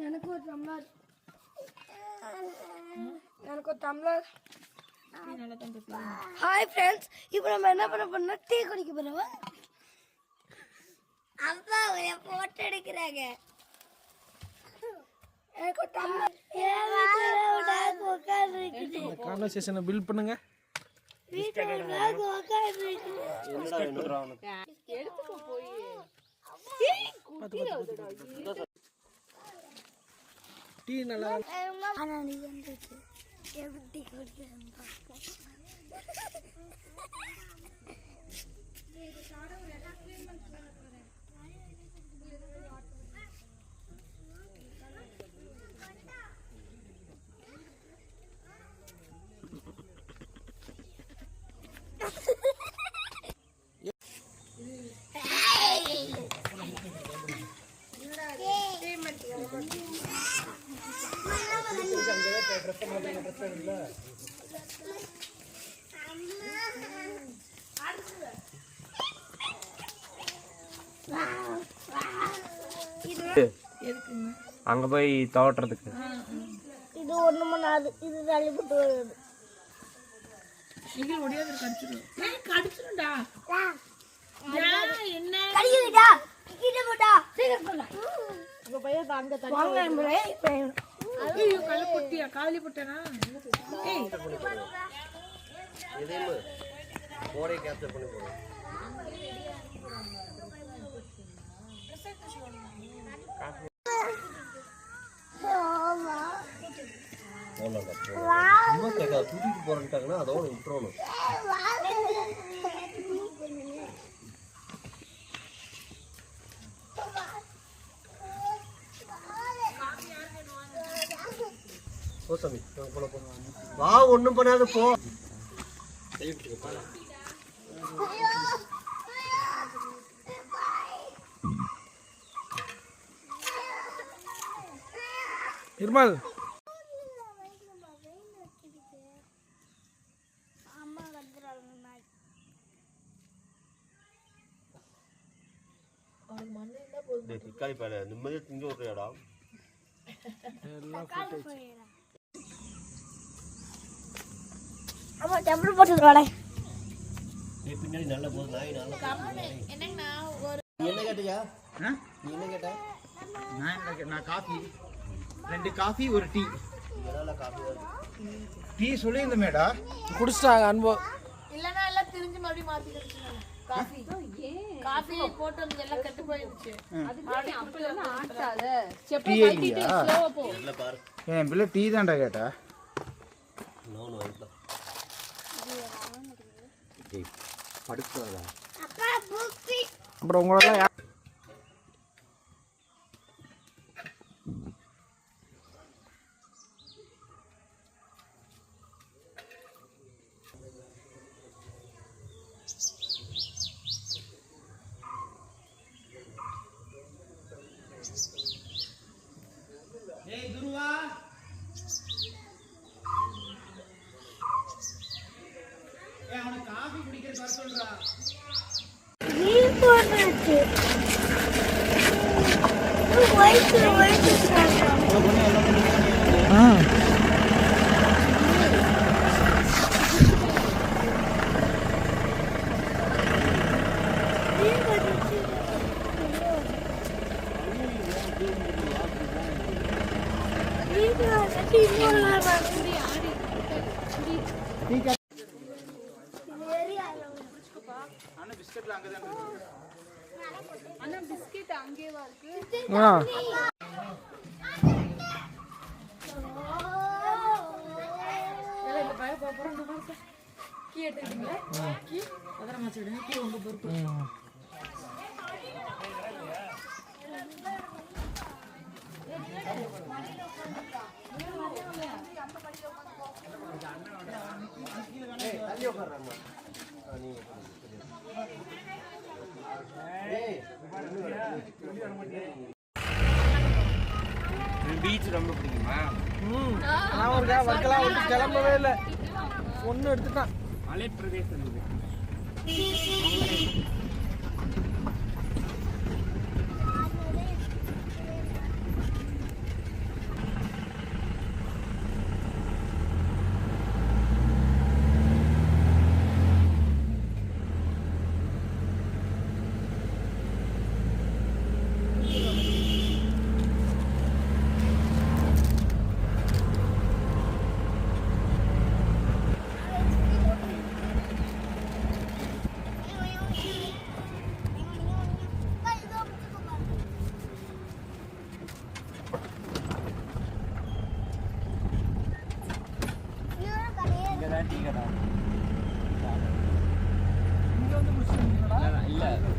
எனக்கு ஒரு tumbler. Hi friends, இப்போ நம்ம என்ன பண்ண போறோம்னா டீ குடிக்க போறோம். அப்பா அவரை போட்டோ எடுக்கிறாங்க. எனக்கு ஒரு டம்ளர். இந்த கான்வர்சேஷனை பில்ட் பண்ணுங்க. டீ நல்லா எப்படி குடிக்கிறேன் பார்ப்போம். அங்க போய் தோட்டறதுக்கு இது ஒண்ணு மணாது. இது தள்ளி போட்டு வருது. நீங்க ஒடியாத கடிச்சிரும். ஏய் கடிச்சிரும்டா. என்ன கடிக்குடா. கிட்ட போடா. சீக்கிரம் போடா. உங்க பையன் அங்க தள்ளி வாங்க நம்மளே. ஐயோ கல்ல பொட்டியா காலி பொட்டனா. ஏய் இதேமா போரே கேப்சர் பண்ணி போறோம். தூக்கிட்டு போறேன்ட்டாங்கன்னா அதோட விட்டுறணும். வா ஒண்ணும் பண்ணாத போ. நிர்மல் தக்காளி பாரு நிம்மதியா திங்க விடுறியாடா. ஆமா டெம்பர் போட்டுறானே. நீ பின்னாடி நல்ல போது நாய் நல்ல என்னங்கண்ணா ஒரு நீ என்ன கேட்டியா? நீ என்ன கேட்ட? நான் காஃபி 2 காஃபி ஒரு டீ. நல்லா காஃபி டீ சொல்லியிருந்த மேடா குடிச்சிட்டாங்க அனுபவம். இல்லனா எல்லாம் திரிஞ்சு மறுபடியும் மாத்தி கடிச்சாங்க. காபி போட்டு வந்து எல்லாம் கெட்டு போயிடுச்சு. அது அப்படியே அப்பளம் ஆட்டாத. செப்பல் கட்டிட்டு ஸ்லோவா போ. இல்ல பாரு. ஏன் பிள்ளை டீ தான்டா கேட்டா. நோனு வைப்பா. டேய் படுக்காதடா. அப்பா புத்தி. அப்புறம் உங்களெல்லாம் அண்ணா பிஸ்கட் அங்கேவா இருக்கு. இந்த பய போறோம் பாருங்க. கீ எடுத்துட்டீங்களா? கீ அதரமா வச்சிடுங்க. கீ உங்க பொறுப்பு. பீச் ரொம்ப பிடிக்குமா? நான் ஒரு வர்க்கெல்லாம் வந்து கிளம்பவே இல்லை. ஒன்று எடுத்துட்டான். மலை பிரதேசம்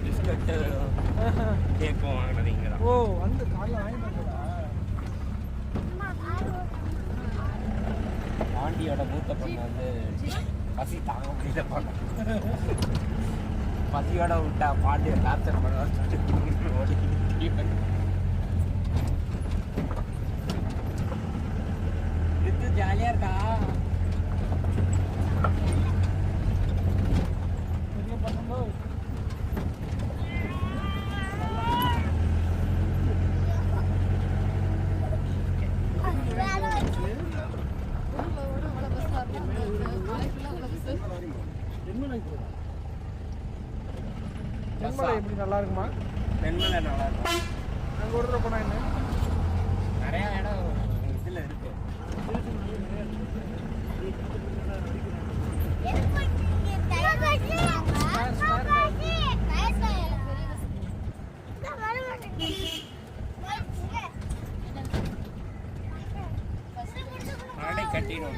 பிஸ்கட்டு கேக்கும் வாங்கினது இங்கே தான். ஓ வந்து காலைல வாங்கிட்டு வந்ததா? பாண்டியோட மூத்த பொண்ணு வந்து பசி தாங்க முடியல பண்ண பசியோட விட்டா பாண்டியை டார்ச்சர் பண்ண ஓடிக்கிட்டு இது ஜாலியாக இருக்கா? பெரிய பண்ணும்போது தென்மலை எப்படி நல்லா இருக்குமா? தென்மலை நல்லா இருக்கும். அங்கே ஒரு தடவை போனா என்ன? நிறையா இடம் இதில் இருக்கு. ஆனை கட்டிடும்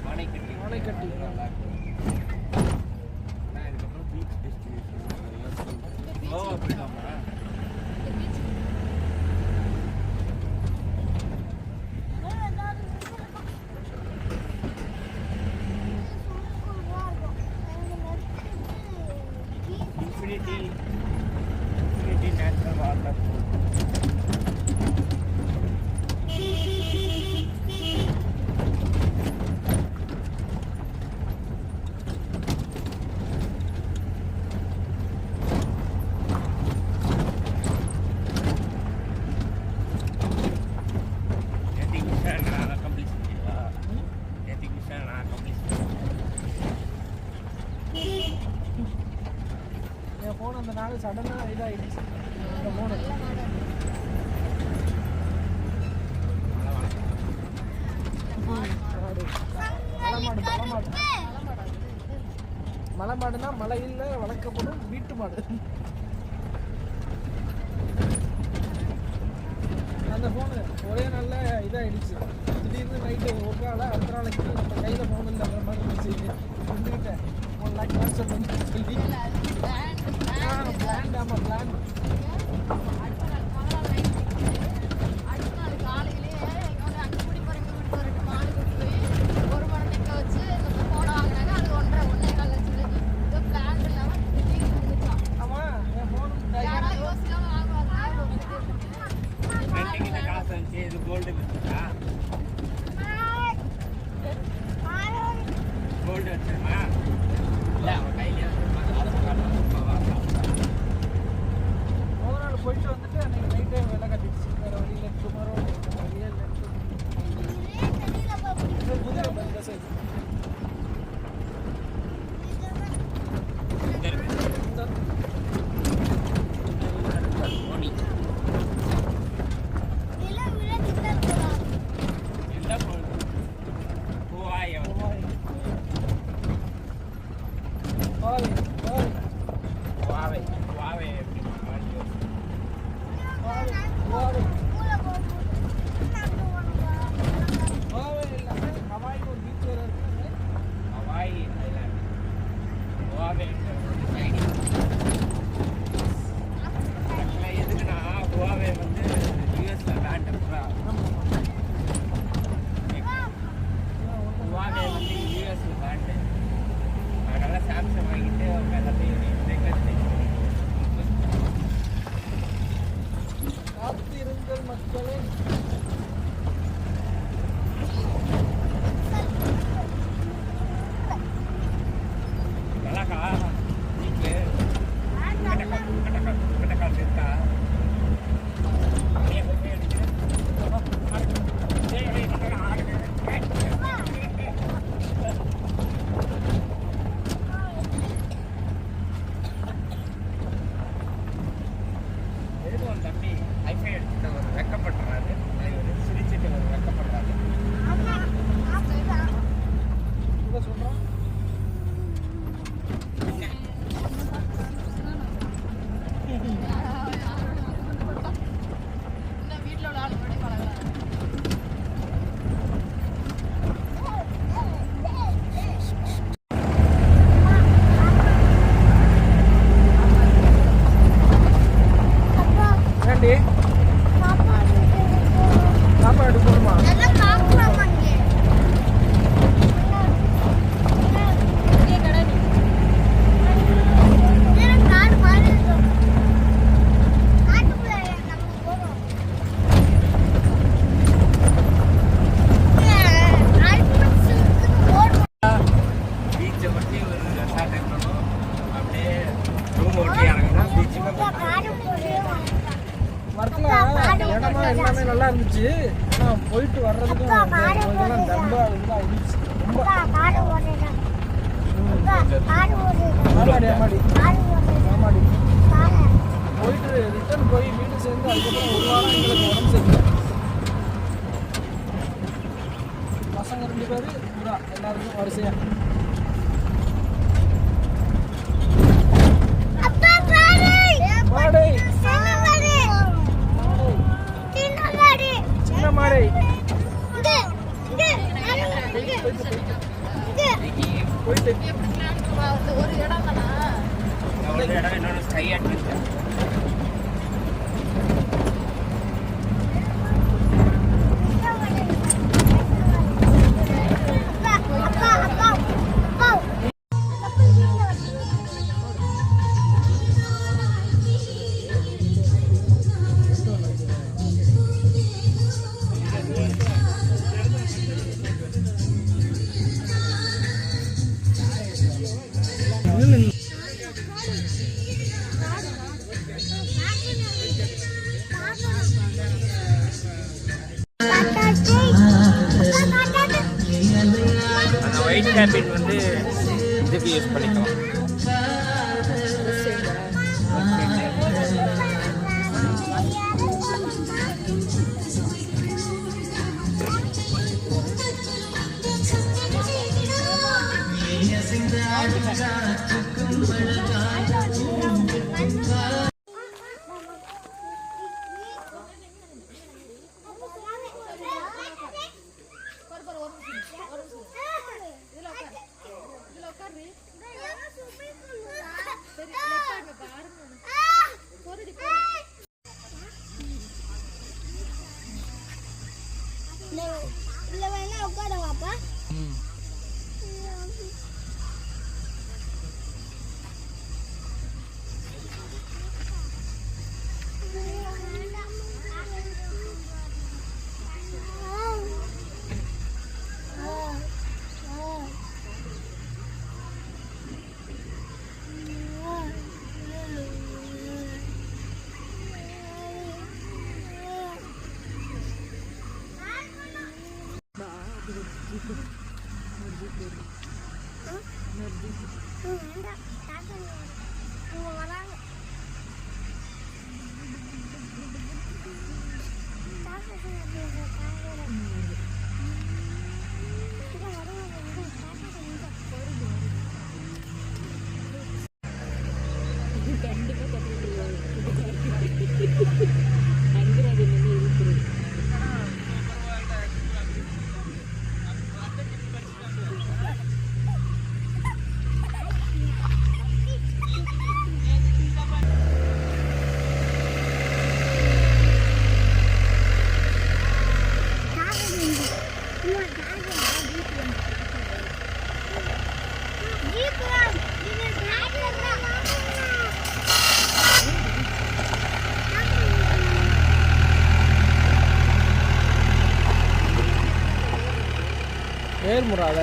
ஆனை கட்டி ஆனை கட்டி. நல்லா இருக்கும். ஆனால் இதுக்கப்புறம் பீச் டெஸ்டினேஷன் கோவா போயிடாமா? இன்ஃபினிட்டி நேச்சுரல் வாட்டர் என் ஃபோன் அந்த நாள் சடனாக இதாகிடுச்சு. அந்த ஃபோனு மலை மாடுனா மலையில் வளர்க்கப்படும் வீட்டு மாடு. அந்த ஃபோனு ஒரே நாளில் இதாகிடுச்சு. திடீர்னு நைட்டு ஒருக்கால அடுத்த நாளைக்கு நம்ம கையில் ஃபோன் இல்லைன்ற மாதிரி மெசேஜ் வந்துக்கிட்டேன். 1 lakh வாட்ஸ்அப் பண்ணி சொல்லி பிளான். ஆமாம் பிளான். ஆமாம் என் ஃபோன் காசு வந்துச்சு. இது கோல்டு வச்சுருக்கா? கோல்டு வச்சிருமா? இல்லை அவன் கையிலே வச்சிருமா? இடமா எல்லாமே நல்லா இருந்துச்சு. ஆனால் போயிட்டு வர்றதுக்கும் இதெல்லாம் ரொம்ப இதாக இருந்துச்சு. ரொம்ப ஆமாடி போயிட்டு ரிட்டர்ன் போய் வீடு சேர்ந்து அதுக்கப்புறம் ஒரு வாரம் எங்களுக்கு உடம்பு சரியில்லை. பசங்க 2 பேர் எல்லாருக்கும் வரிசையா மாடை சின்ன மாடை போயிட்டு ஒரு இடம் தானா இன்னொன்று ஸ்கை அட்வென்ச்சர். அந்த ஒயிட் கேபின் வந்து இதுக்கு யூஸ் பண்ணிக்கலாம். ஏர்முறாத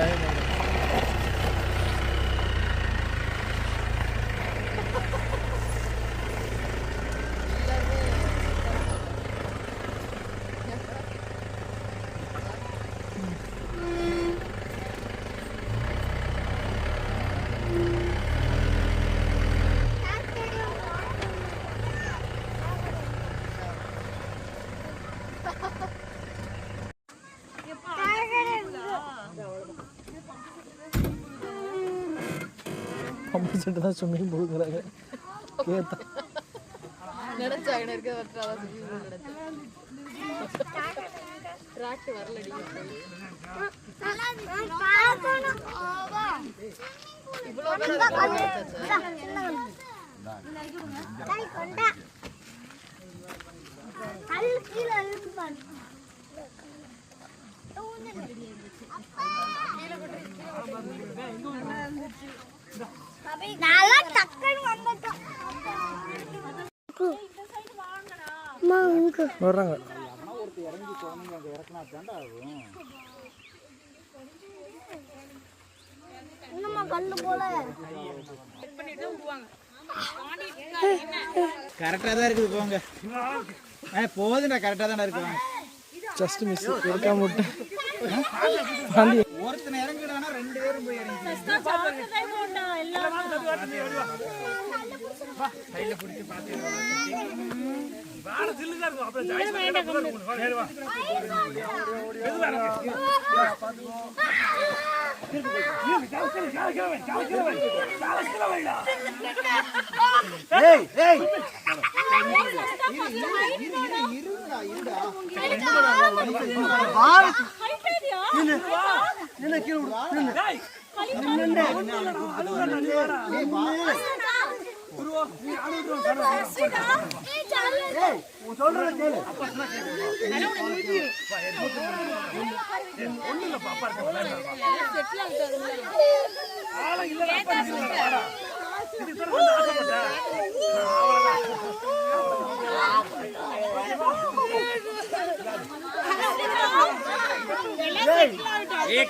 பம்பு செட்டு தான் ஸ்விம்மிங் பூலுங்கிறாங்க. கேத்தா நினைச்சா இருக்க வட்டாதான் ராட்டு வரலடி இவ்வளோ வர்றாங்க. கரெக்டாக தான் இருக்குது போங்க. போதுடா கரெக்டா தானே இருக்கு ஜஸ்ட் மிஸ் எடுக்காம விட்டு ஒருத்தனை இறங்கிடானா 2 பேரும் போய் இறங்கி கையில பிடிச்சி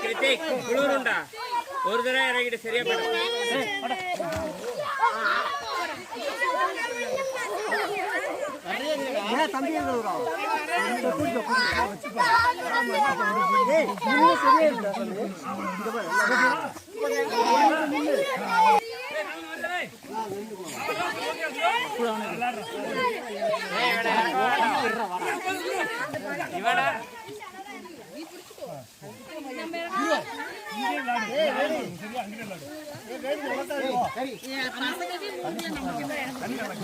கிருத்திக் குளிருண்டா ஒரு தடவை இறங்கிட்டு சரியா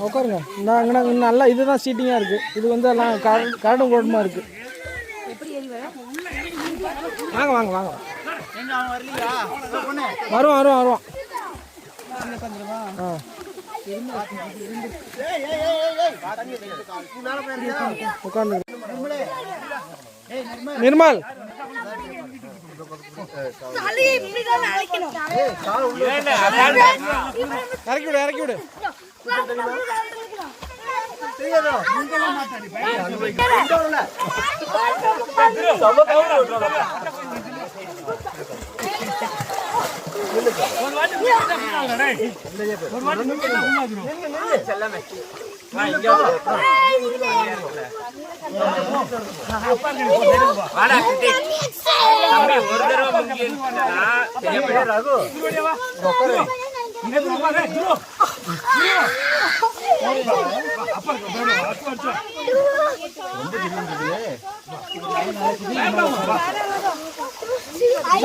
உட்காருங்க. இங்கே நல்லா இதுதான் சீட்டிங்காக இருக்குது. இது வந்து எல்லாம் கரடும் கோடமாக இருக்குது. வாங்க வாங்க வாங்க வருவான் வருவான் வருவான். ஆ உட்காந்து நிர்மல் இறக்கி விடு இறக்கி விடு. ஒரு தடவை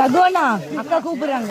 ரகுவண்ணா அக்கா கூப்பிடுறாங்க.